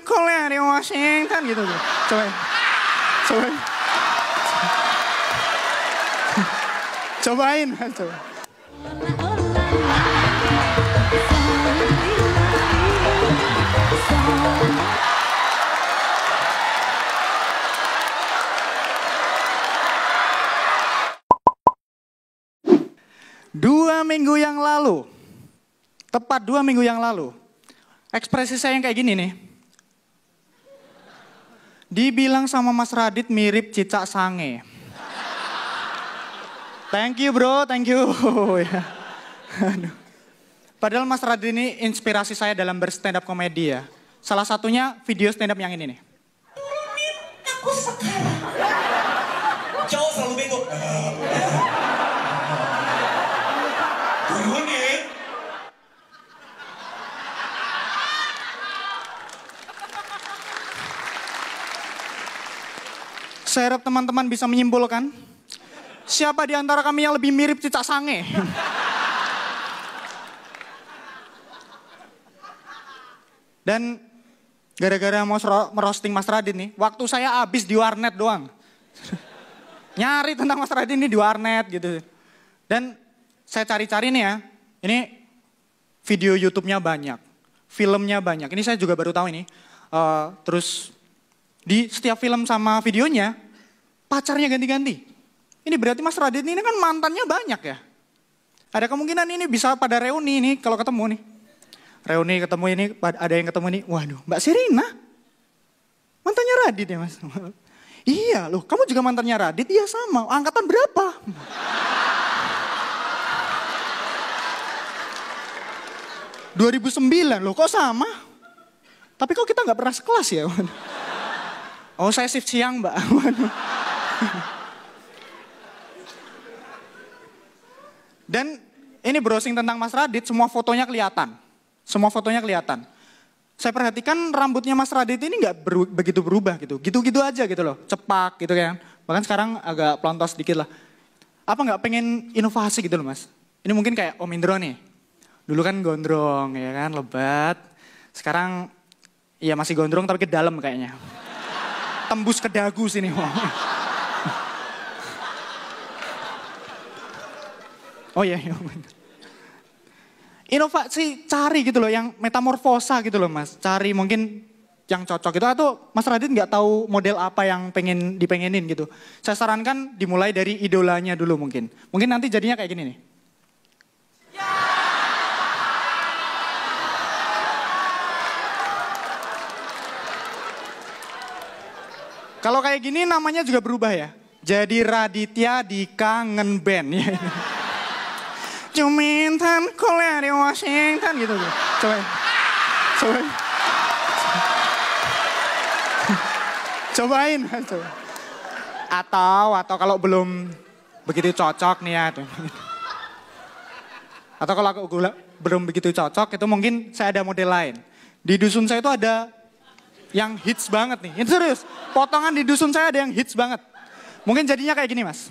Korea di Washington gitu tuh. Cobain. Cobain. Coba. Tepat 2 minggu yang lalu, ekspresi saya yang kayak gini nih. Dibilang sama Mas Radit mirip cicak sange. Thank you bro, thank you. Aduh. Padahal Mas Radit ini inspirasi saya dalam berstand up komedi ya. Salah satunya video stand up yang ini nih. Aku sekarang. Cowok selalu bego. Saya harap teman-teman bisa menyimpulkan siapa di antara kami yang lebih mirip cicak sange. Dan gara-gara mau merosting Mas Radit nih, waktu saya habis di warnet doang. Nyari tentang Mas Radit ini di warnet gitu. Dan saya cari-cari nih ya, ini video YouTube-nya banyak, filmnya banyak. Ini saya juga baru tahu ini. Terus di setiap film sama videonya, pacarnya ganti-ganti. Ini berarti Mas Radit ini kan mantannya banyak ya. Ada kemungkinan ini bisa pada reuni nih kalau ketemu nih. Reuni ketemu ini, ada yang ketemu nih. Waduh, Mbak Sherina. Mantannya Radit ya Mas. Iya loh, kamu juga mantannya Radit? Iya sama, angkatan berapa? ...2009 loh, kok sama? Tapi kok kita nggak pernah sekelas ya? Oh saya shift siang Mbak. Dan ini browsing tentang Mas Radit, semua fotonya kelihatan. Semua fotonya kelihatan. Saya perhatikan rambutnya Mas Radit ini nggak begitu berubah gitu. Gitu-gitu aja gitu loh, cepak gitu kan. Bahkan sekarang agak pelontos sedikit lah. Apa nggak pengen inovasi gitu loh Mas? Ini mungkin kayak Om Indro nih. Dulu kan gondrong ya kan, lebat. Sekarang ya masih gondrong tapi ke dalam kayaknya. Tembus ke dagu sini. Oh iya. Inovasi cari gitu loh, yang metamorfosa gitu loh Mas. Cari mungkin yang cocok gitu. Atau Mas Radit nggak tahu model apa yang pengen dipengenin gitu. Saya sarankan dimulai dari idolanya dulu mungkin. Mungkin nanti jadinya kayak gini nih. Kalau kayak gini namanya juga berubah ya. Jadi Raditya Dikangen Band. Jumintan Korea di Washington gitu. Cobain. Atau kalau belum begitu cocok nih ya. Atau kalau aku belum begitu cocok itu mungkin saya ada model lain. Di dusun saya itu ada yang hits banget nih. Ini serius, potongan di dusun saya ada yang hits banget. Mungkin jadinya kayak gini Mas.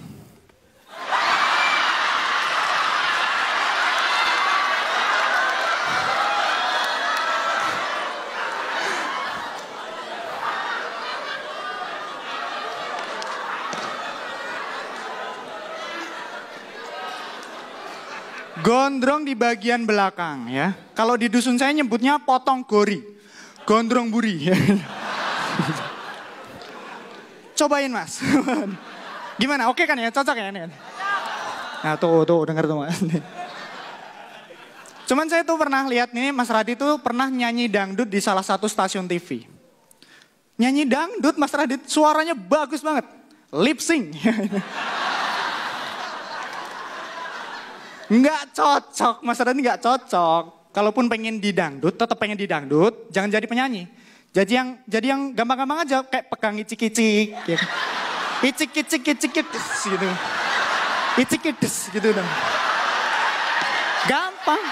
Gondrong di bagian belakang ya. Kalau di dusun saya nyebutnya potong gori. Gondrong buri. Cobain Mas. Gimana? Oke kan ya? Cocok ya? Nah tuh denger tuh Mas. Cuman saya tuh pernah lihat nih Mas Radit tuh pernah nyanyi dangdut di salah satu stasiun TV. Nyanyi dangdut Mas Radit suaranya bagus banget. Lip sync. Nggak cocok, Mas Radit nggak cocok. Kalaupun pengen didangdut, tetap pengen didangdut, jangan jadi penyanyi. Jadi yang gampang-gampang aja, kayak pegang icik-icik. Gitu. Icik-icik gitu. Icik-icik gitu dong. Gampang.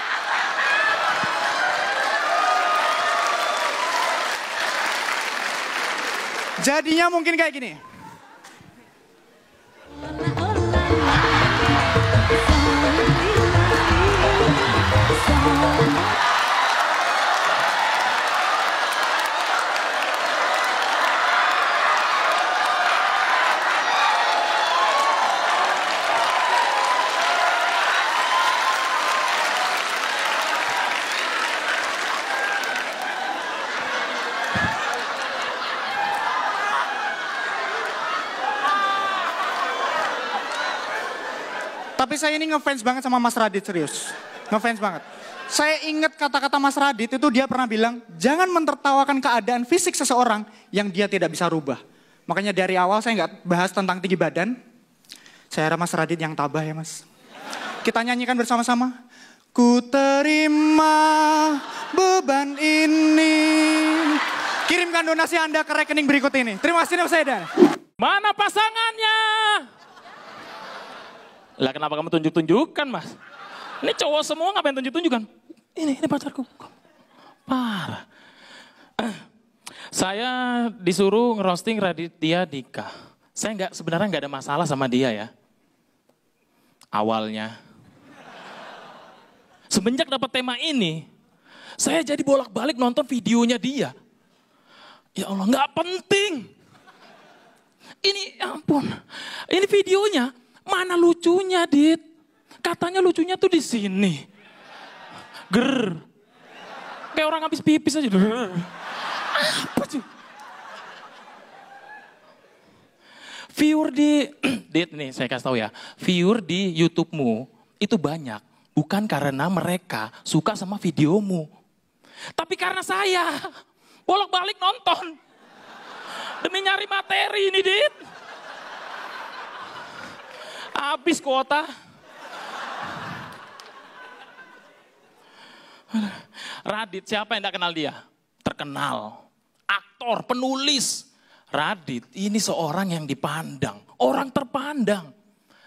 Jadinya mungkin kayak gini. Tapi saya ini ngefans banget sama Mas Radit, serius. Ngefans banget. Saya ingat kata-kata Mas Radit itu dia pernah bilang, jangan mentertawakan keadaan fisik seseorang yang dia tidak bisa rubah. Makanya dari awal saya nggak bahas tentang tinggi badan. Saya harap Mas Radit yang tabah ya Mas. Kita nyanyikan bersama-sama. Ku terima beban ini. Kirimkan donasi Anda ke rekening berikut ini. Terima kasih Mas Edan. Mana pasangannya? Lah kenapa kamu tunjuk-tunjukkan Mas? Ini cowok semua ngapain tunjuk-tunjukkan? Ini pacarku. Parah. Saya disuruh ngerosting Raditya Dika. Saya sebenarnya nggak ada masalah sama dia ya. Awalnya. Semenjak dapat tema ini, saya jadi bolak-balik nonton videonya dia. Ya Allah, nggak penting. Ini, ya ampun. Ini videonya, mana lucunya, Dit? Katanya lucunya tuh di sini. Ger. Kayak orang habis pipis aja. Apa sih? Viewer di, Dit nih saya kasih tahu ya. Viewer di YouTube-mu itu banyak. Bukan karena mereka suka sama videomu. Tapi karena saya bolak-balik nonton. Demi nyari materi ini, Dit. Habis kuota. Radit, siapa yang tidak kenal dia? Terkenal. Aktor, penulis. Radit, ini seorang yang dipandang. Orang terpandang.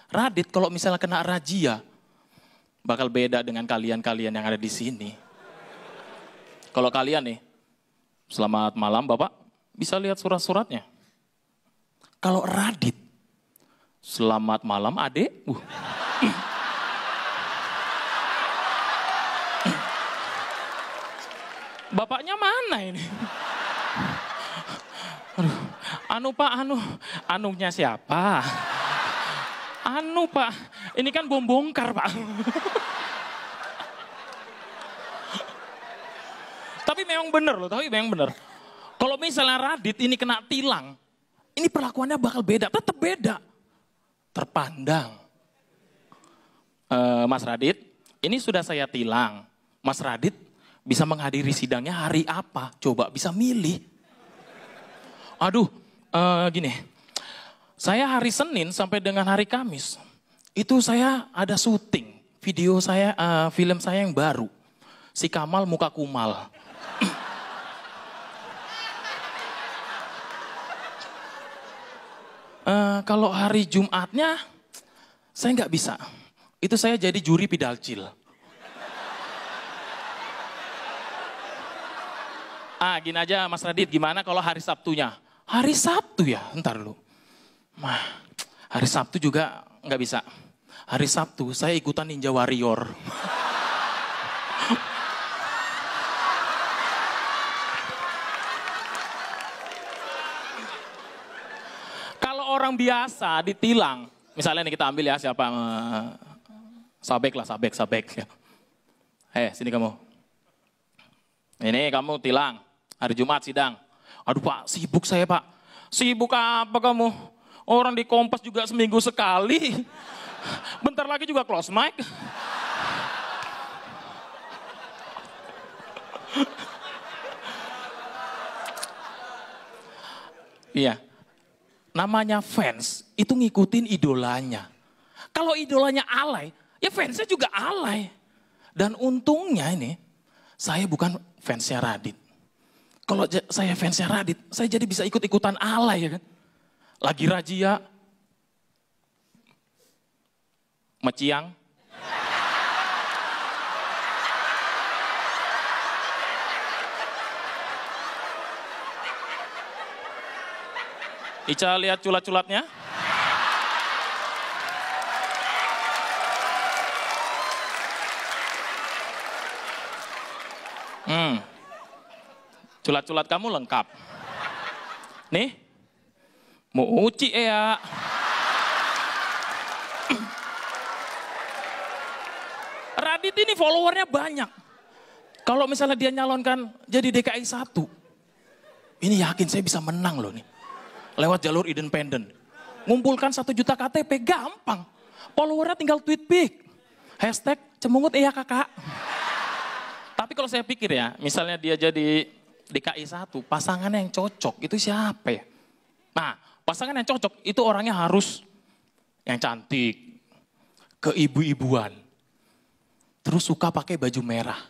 Radit kalau misalnya kena razia, bakal beda dengan kalian-kalian yang ada di sini. Kalau kalian nih, selamat malam Bapak, bisa lihat surat-suratnya. Kalau Radit, selamat malam Adek. Bapaknya mana ini? Aduh, Pak, anunya siapa? Pak, ini kan bom bongkar Pak. Tapi memang benar loh, Kalau misalnya Radit ini kena tilang, ini perlakuannya bakal beda, tetap beda. Terpandang. Mas Radit, ini sudah saya tilang. Mas Radit bisa menghadiri sidangnya hari apa? Coba bisa milih. Aduh, gini. Saya hari Senin sampai dengan hari Kamis, itu saya ada syuting video saya, film saya yang baru. Si Kamal Muka Kumal. Kalau hari Jumatnya, saya nggak bisa. Itu saya jadi juri Pidalcil. Gini aja Mas Radit, gimana kalau hari Sabtunya? Hari Sabtu ya, ntar dulu. Hari Sabtu juga nggak bisa. Hari Sabtu saya ikutan Ninja Warrior. Kalau orang biasa ditilang, misalnya nih kita ambil ya siapa, Sabek. Sini kamu. Ini kamu tilang, hari Jumat sidang. Aduh Pak, sibuk saya Pak. Sibuk apa kamu? Orang di Kompas juga seminggu sekali. Bentar lagi juga close mic. Iya. Namanya fans itu ngikutin idolanya. Kalau idolanya alay, ya fansnya juga alay. Dan untungnya ini, saya bukan fansnya Radit. Kalau saya fansnya Radit, saya jadi bisa ikut-ikutan alay ya kan. Lagi razia, Meciang. Ica lihat culat-culatnya. Culat-culat kamu lengkap. Nih, mau uci ya. Radit ini followernya banyak. Kalau misalnya dia nyalonkan jadi DKI 1, ini yakin saya bisa menang loh nih. Lewat jalur independen. Ngumpulkan 1 juta KTP gampang. Followernya tinggal tweet pic. Hashtag cemungut iya kakak. Tapi kalau saya pikir ya, misalnya dia jadi DKI 1, pasangannya yang cocok itu siapa ya? Nah, pasangan yang cocok itu orangnya harus yang cantik, keibu-ibuan. Terus suka pakai baju merah,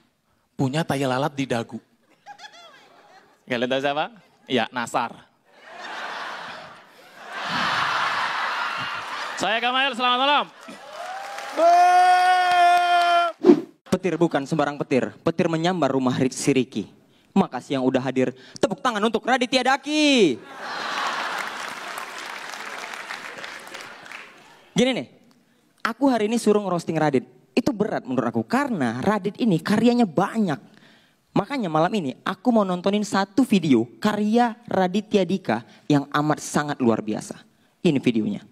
punya tai lalat di dagu. Kalian tahu siapa? Iya, Nasar. Saya Kamail, selamat malam. Petir bukan sembarang petir. Petir menyambar rumah si Ricky. Makasih yang udah hadir. Tepuk tangan untuk Raditya Daki. Gini nih, aku hari ini suruh ngerosting Radit. Itu berat menurut aku karena Radit ini karyanya banyak. Makanya malam ini aku mau nontonin satu video karya Raditya Dika yang amat sangat luar biasa. Ini videonya.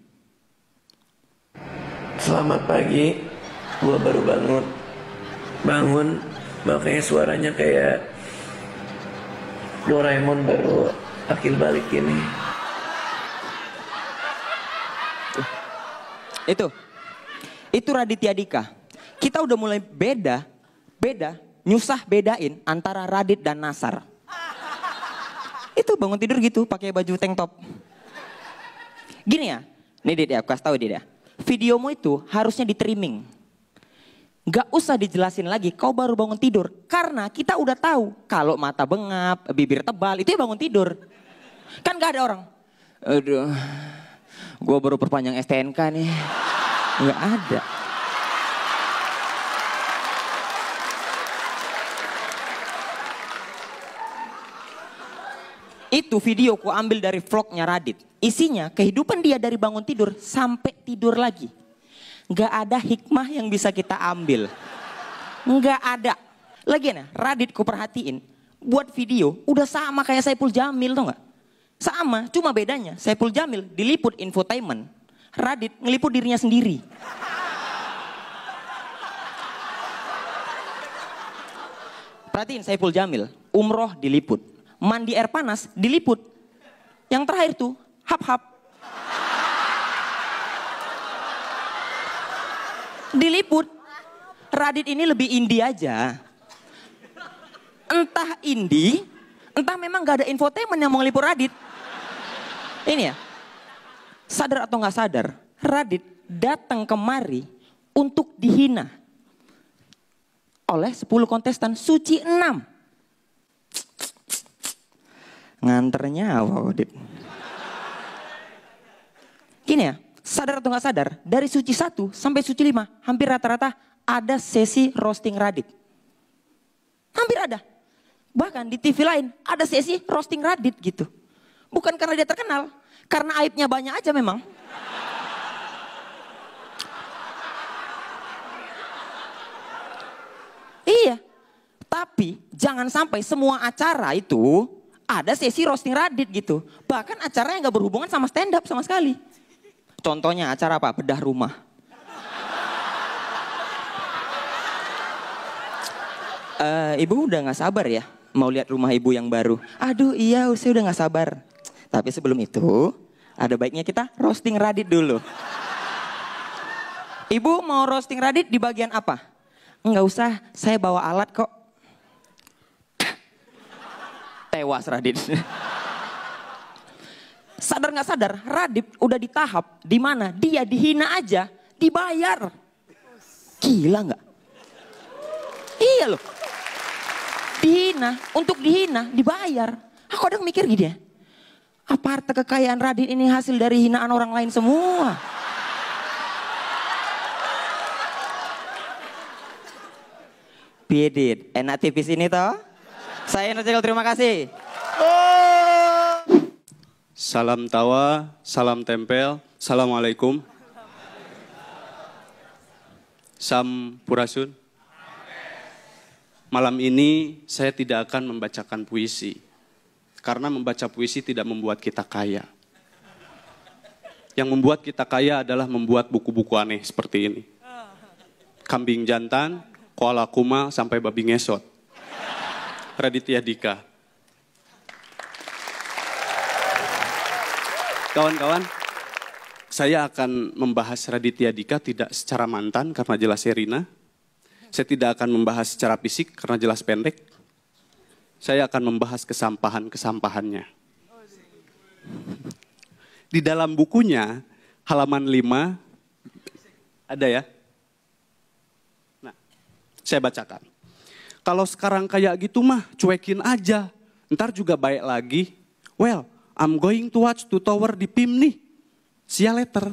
Selamat pagi, gua baru bangun, makanya suaranya kayak Doraemon baru akil balik ini. Itu Raditya Dika. Kita udah mulai nyusah bedain antara Radit dan Nasar. Itu bangun tidur gitu, pakai baju tank top. Gini ya, nih Dit ya, aku kasih tau Dit ya. Videomu itu harusnya di trimming. Gak usah dijelasin lagi, kau baru bangun tidur. Karena kita udah tahu, kalau mata bengap, bibir tebal, itu ya bangun tidur. Kan gak ada orang, aduh, gue baru perpanjang STNK nih. Gak ada. Itu video ku ambil dari vlognya Radit. Isinya kehidupan dia dari bangun tidur sampai tidur lagi. Gak ada hikmah yang bisa kita ambil. Gak ada. Lagian ya, Radit ku perhatiin. Buat video udah sama kayak Saipul Jamil tuh gak? Sama, cuma bedanya Saipul Jamil diliput infotainment. Radit ngeliput dirinya sendiri. Perhatiin Saipul Jamil, umroh diliput. Mandi air panas diliput. Yang terakhir tuh hap-hap. Diliput. Radit ini lebih indie aja. Entah indie, entah memang gak ada infotainment yang mau ngeliput Radit. Ini ya, sadar atau gak sadar, Radit datang kemari untuk dihina oleh 10 kontestan suci 6. Nganternya apa, Dit? Gini ya, sadar atau gak sadar, dari suci 1 sampai suci 5, hampir rata-rata ada sesi roasting Radit. Hampir ada. Bahkan di TV lain ada sesi roasting Radit gitu. Bukan karena dia terkenal, karena aibnya banyak aja memang. Iya, tapi jangan sampai semua acara itu ada sesi roasting Radit gitu. Bahkan acara yang gak berhubungan sama stand up sama sekali. Contohnya acara apa? Bedah rumah. Ibu udah gak sabar ya mau lihat rumah ibu yang baru. Aduh iya, saya udah gak sabar. Tapi sebelum itu ada baiknya kita roasting Radit dulu. Ibu mau roasting Radit di bagian apa? Nggak usah, saya bawa alat kok. Tewas Radit. Sadar nggak sadar, Radit udah di tahap di mana dia dihina aja dibayar. Gila nggak? Iya loh. Dihina, untuk dihina dibayar. Aku kadang mikir gini ya. Apa harta kekayaan Radit ini hasil dari hinaan orang lain semua? Piye Dit, enak tipis ini toh? Saya Nocel, terima kasih. Salam tawa, salam tempel, assalamualaikum. Sampurasun. Malam ini saya tidak akan membacakan puisi. Karena membaca puisi tidak membuat kita kaya. Yang membuat kita kaya adalah membuat buku-buku aneh seperti ini. Kambing jantan, koala kuma, sampai babi ngesot. Raditya Dika. Kawan-kawan, Saya akan membahas Raditya Dika tidak secara mantan karena jelas Sherina. Saya tidak akan membahas secara fisik karena jelas pendek. Saya akan membahas kesampahan-kesampahannya. Di dalam bukunya, halaman 5, ada ya? Nah, saya bacakan. Kalau sekarang kayak gitu mah, cuekin aja. Ntar juga baik lagi. Well, I'm going to watch 2 Tower di PIM nih. See you later.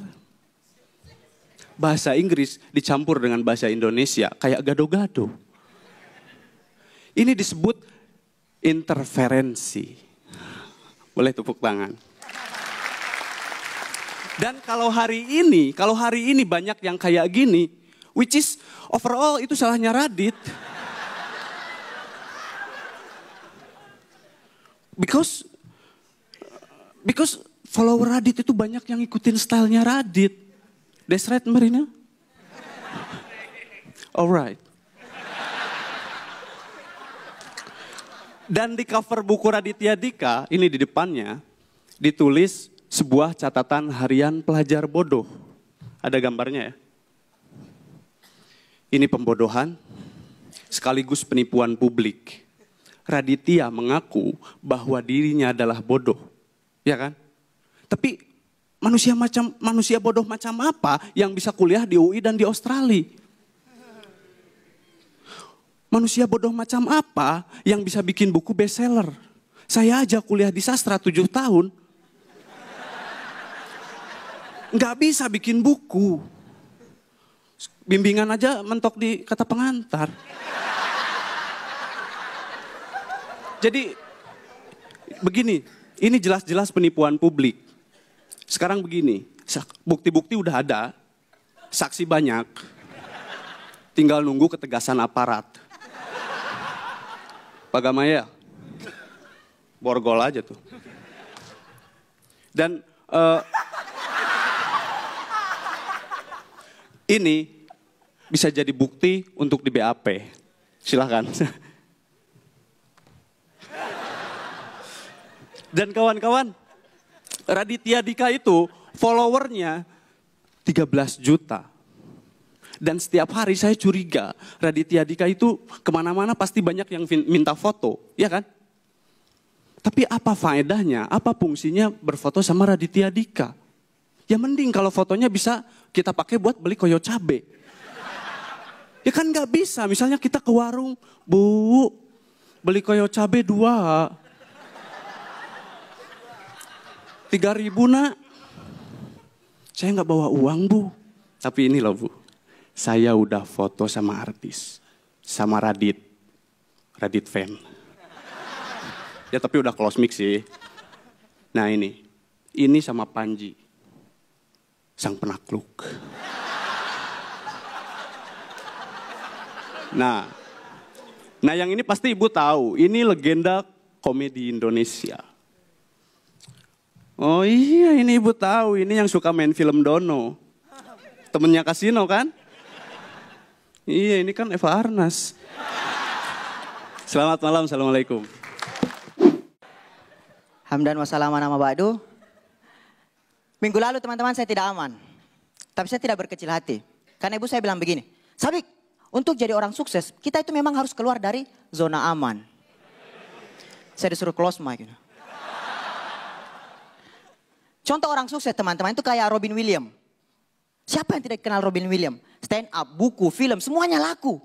Bahasa Inggris dicampur dengan bahasa Indonesia, kayak gado-gado. Ini disebut interferensi. Boleh tepuk tangan. Dan kalau hari ini banyak yang kayak gini, which is overall itu salahnya Radit. Because follower Radit itu banyak yang ikutin stylenya Radit. That's right, Marina? Alright. Dan di cover buku Raditya Dika, ini di depannya, ditulis sebuah catatan harian pelajar bodoh. Ada gambarnya ya. Ini pembodohan, sekaligus penipuan publik. Raditya mengaku bahwa dirinya adalah bodoh. Ya kan? Tapi manusia bodoh macam apa yang bisa kuliah di UI dan di Australia? Manusia bodoh macam apa yang bisa bikin buku bestseller? Saya aja kuliah di sastra 7 tahun. Nggak bisa bikin buku. Bimbingan aja mentok di kata pengantar. Jadi begini, ini jelas-jelas penipuan publik. Sekarang begini, bukti-bukti udah ada, saksi banyak, tinggal nunggu ketegasan aparat. Pak Gamaya, borgol aja tuh. Dan ini bisa jadi bukti untuk di BAP. Silahkan. Dan kawan-kawan, Raditya Dika itu followernya 13 juta. Dan setiap hari saya curiga Raditya Dika itu kemana-mana pasti banyak yang minta foto, ya kan? Tapi apa faedahnya, apa fungsinya berfoto sama Raditya Dika? Ya mending kalau fotonya bisa kita pakai buat beli koyo cabe. Ya kan nggak bisa, misalnya kita ke warung, Bu, beli koyo cabe 2. 3.000 nak. Saya nggak bawa uang Bu. Tapi ini loh Bu. Saya udah foto sama artis. Sama Radit fan. Ya tapi udah close mix sih. Nah ini. Ini sama Panji. Sang penakluk. Nah yang ini pasti Ibu tahu. Ini legenda komedi Indonesia. Oh iya ini Ibu tahu, ini yang suka main film Dono. Temennya Kasino kan? Iya ini kan Eva Arnas. Selamat malam, Assalamualaikum. Hamdan wassalaman nama ba'du. Minggu lalu teman-teman saya tidak aman. Tapi saya tidak berkecil hati. Karena ibu saya bilang begini, Sabik, untuk jadi orang sukses, kita itu memang harus keluar dari zona aman. Saya disuruh close mic. Contoh orang sukses teman-teman itu kayak Robin Williams. Siapa yang tidak kenal Robin Williams? Stand up, buku, film, semuanya laku.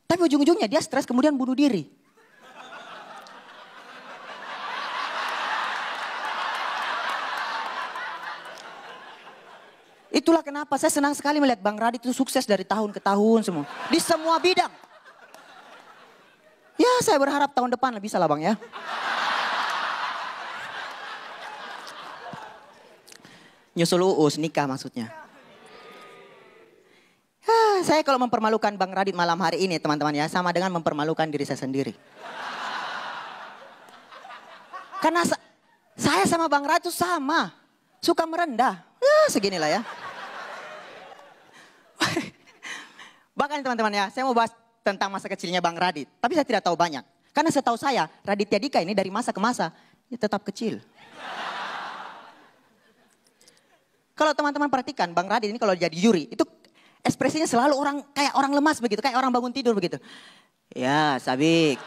Tapi ujung-ujungnya dia stres kemudian bunuh diri. Itulah kenapa saya senang sekali melihat Bang Radit itu sukses dari tahun ke tahun semua. Di semua bidang. Ya saya berharap tahun depan lebih bisa lah Bang ya. Nyusul uus nikah maksudnya. Saya kalau mempermalukan Bang Radit malam hari ini teman-teman ya. Sama dengan mempermalukan diri saya sendiri. Karena saya sama Bang Radit itu sama. Suka merendah. Ya seginilah ya. Bahkan teman-teman ya. Saya mau bahas tentang masa kecilnya Bang Radit. Tapi saya tidak tahu banyak. Karena setahu saya Raditya Dika ini dari masa ke masa. Ya tetap kecil. Kalau teman-teman perhatikan, Bang Radit ini kalau jadi juri, itu ekspresinya selalu kayak orang lemas begitu, kayak orang bangun tidur begitu. Ya, Sabik.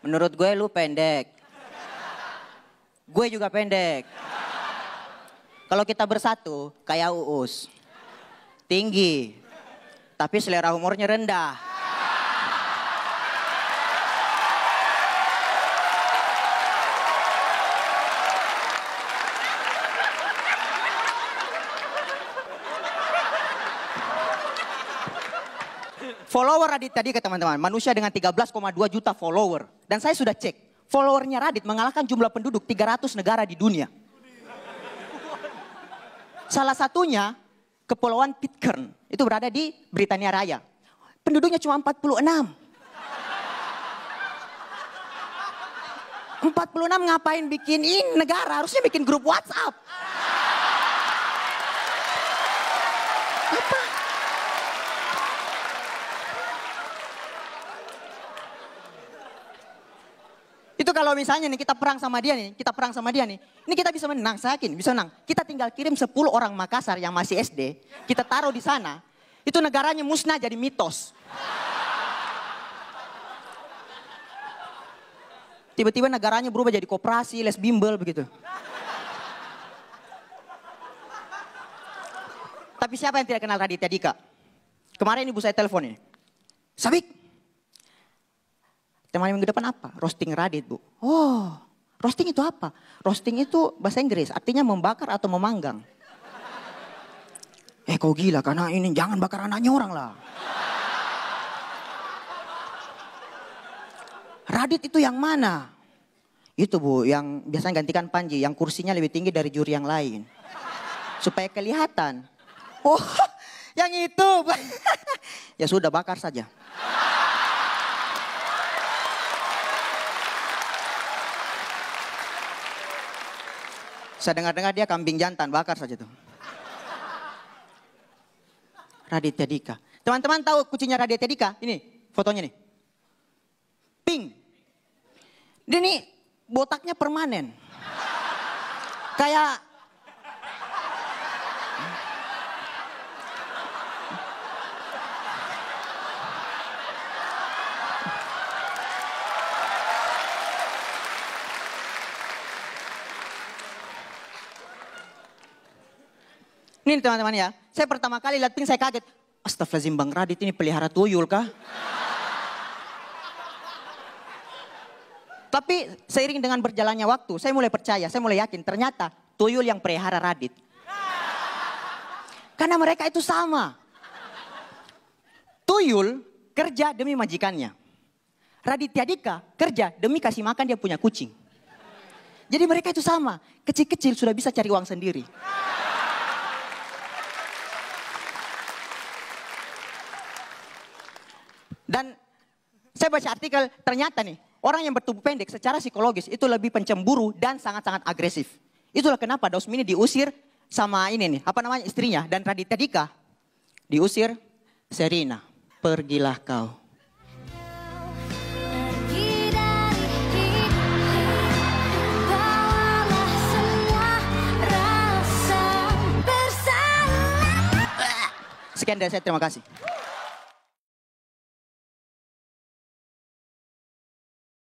Menurut gue lu pendek. Gue juga pendek. Kalau kita bersatu, kayak Uus. Tinggi. Tapi selera humornya rendah. Follower Radit tadi ke teman-teman, manusia dengan 13,2 juta follower. Dan saya sudah cek, followernya Radit mengalahkan jumlah penduduk 300 negara di dunia. Salah satunya, Kepulauan Pitcairn, itu berada di Britania Raya. Penduduknya cuma 46. 46 ngapain bikin ini negara, harusnya bikin grup WhatsApp. Apa? Itu kalau misalnya nih kita perang sama dia nih, ini kita bisa menang, saya yakin bisa menang. Kita tinggal kirim 10 orang Makassar yang masih SD, kita taruh di sana, itu negaranya musnah jadi mitos. Tiba-tiba negaranya berubah jadi koperasi, les bimbel begitu. Tapi siapa yang tidak kenal Raditya Dika? Kemarin ibu saya telepon ini. Sabik, tema minggu depan apa? Roasting Radit, Bu. Oh, roasting itu apa? Roasting itu bahasa Inggris, artinya membakar atau memanggang. Kau gila, karena ini jangan bakar anaknya orang lah. Radit itu yang mana? Itu Bu, yang biasanya gantikan Panji, yang kursinya lebih tinggi dari juri yang lain. Supaya kelihatan. Oh, yang itu. Ya sudah, bakar saja. Saya dengar-dengar dia kambing jantan, bakar saja tuh. Raditya Dika. Teman-teman tahu kucingnya Raditya Dika? Ini fotonya nih. Pink. Dia nih botaknya permanen. Kayak ini teman-teman ya, saya pertama kali lihat pink saya kaget. Astagfirullahaladzim, Bang Radit ini pelihara tuyul kah? Tapi seiring dengan berjalannya waktu, saya mulai percaya, saya mulai yakin ternyata tuyul yang pelihara Radit. Karena mereka itu sama. Tuyul kerja demi majikannya. Raditya Dika kerja demi kasih makan dia punya kucing. Jadi mereka itu sama, kecil-kecil sudah bisa cari uang sendiri. Dan saya baca artikel, ternyata nih, orang yang bertubuh pendek secara psikologis itu lebih pencemburu dan sangat-sangat agresif. Itulah kenapa Dausmini diusir sama ini nih, apa namanya istrinya. Dan Raditya Dika diusir Serina. Pergilah kau. Sekian dari saya, terima kasih.